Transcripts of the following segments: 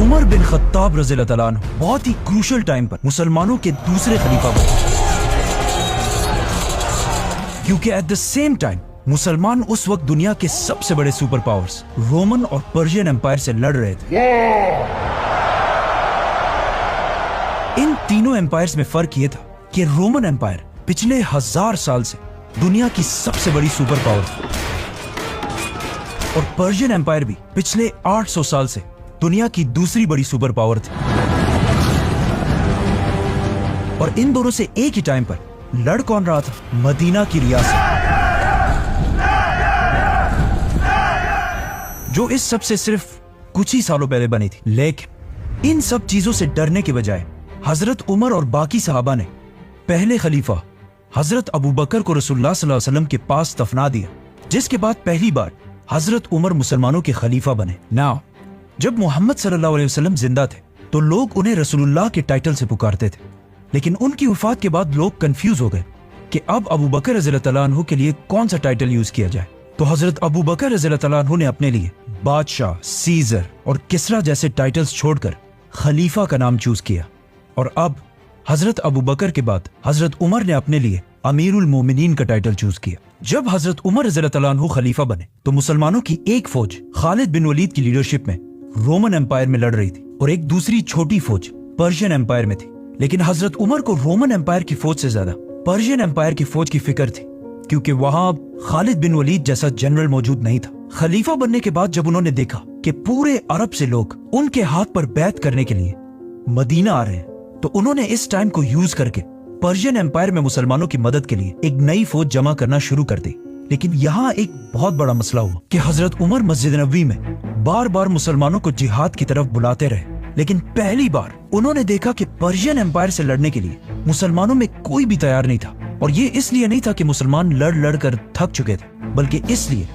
Umar bin Khattab रज़ियल्लाहु तआला अन्हु बहुत ही क्रूशल टाइम पर मुसलमानों के दूसरे खलीफा बने, क्योंकि एट द सेम टाइम मुसलमान उस वक्त दुनिया के सबसे बड़े सुपर पावर्स रोमन और पर्शियन एम्पायर से लड़ रहे थे। इन तीनों एम्पायर्स में फर्क यह था कि रोमन एम्पायर पिछले 1000 साल से दुनिया की सबसे बड़ी सुपर पावर थी और पर्शियन एम्पायर भी पिछले 800 साल से दुनिया की दूसरी बड़ी सुपर पावर थी। और इन दोनों से एक ही टाइम पर लड़ कौन रहा था? मदीना की रियासत, जो इस सब से सिर्फ कुछ ही सालों पहले बनी थी। लेकिन इन सब चीजों से डरने के बजाय हजरत उमर और बाकी सहाबा ने पहले खलीफा हजरत अबू बकर को रसूलुल्लाह सल्लल्लाहु अलैहि वसल्लम के पास दफना दिया, जिसके बाद पहली बार हजरत उमर मुसलमानों के खलीफा बने। नाउ जब मोहम्मद सल्लल्लाहु अलैहि वसल्लम जिंदा थे तो लोग उन्हें रसूलुल्लाह के टाइटल से पुकारते थे, लेकिन उनकी वफात के बाद लोग कंफ्यूज हो गए कि अब अबू बकर रज़ियल्लाहु तआला अन्हु के लिए कौन सा टाइटल यूज किया जाए। तो हजरत अबू बकर रज़ियल्लाहु तआला अन्हु ने अपने लिए बादशाह, सीजर और किसरा जैसे टाइटल्स छोड़कर खलीफा का नाम चूज किया। और अब हजरत अबू बकर के बाद हजरत उमर ने अपने लिए अमीरुल मोमिनीन का टाइटल चूज किया। जब हजरत उमर रज़ियल्लाहु तआला अन्हु खलीफा बने तो मुसलमानों की एक फौज खालिद बिन वलीद की लीडरशिप में रोमन एम्पायर में लड़ रही थी और एक दूसरी छोटी फौज पर्शियन एम्पायर में थी। लेकिन हजरत उमर को रोमन एम्पायर की फौज से ज्यादा पर्शियन एम्पायर की फौज की फिक्र थी, क्योंकि वहां खालिद बिन वलीद जैसा जनरल मौजूद नहीं था। खलीफा बनने के बाद जब उन्होंने देखा कि पूरे अरब से लोग उनके हाथ पर बैत करने के लिए मदीना आ रहे हैं, तो उन्होंने इस टाइम को यूज करके पर्शियन एम्पायर में मुसलमानों की मदद के लिए एक नई फौज जमा करना शुरू कर दी। लेकिन यहाँ एक बहुत बड़ा मसला हुआ कि हजरत उमर मस्जिद नबवी में बार बार मुसलमानों को जिहाद की तरफ बुलाते रहे, लेकिन पहली बार उन्होंने देखा कि पर्शियन एम्पायर से लड़ने के लिए मुसलमानों में कोई भी तैयार नहीं था। और ये इसलिए नहीं था कि मुसलमान लड़ लड़ कर थक चुके थे, बल्कि इसलिए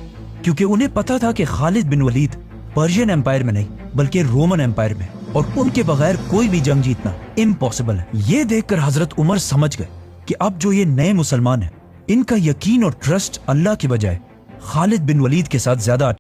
क्योंकि उन्हें पता था कि खालिद बिन वलीद पर्शियन एम्पायर में नहीं बल्कि रोमन एम्पायर में, और उनके बगैर कोई भी जंग जीतना इम्पॉसिबल है। ये देखकर हजरत उमर समझ गए कि अब जो ये नए मुसलमान हैं, इनका यकीन और ट्रस्ट अल्लाह की बजाय खालिद बिन वलीद के साथ ज्यादा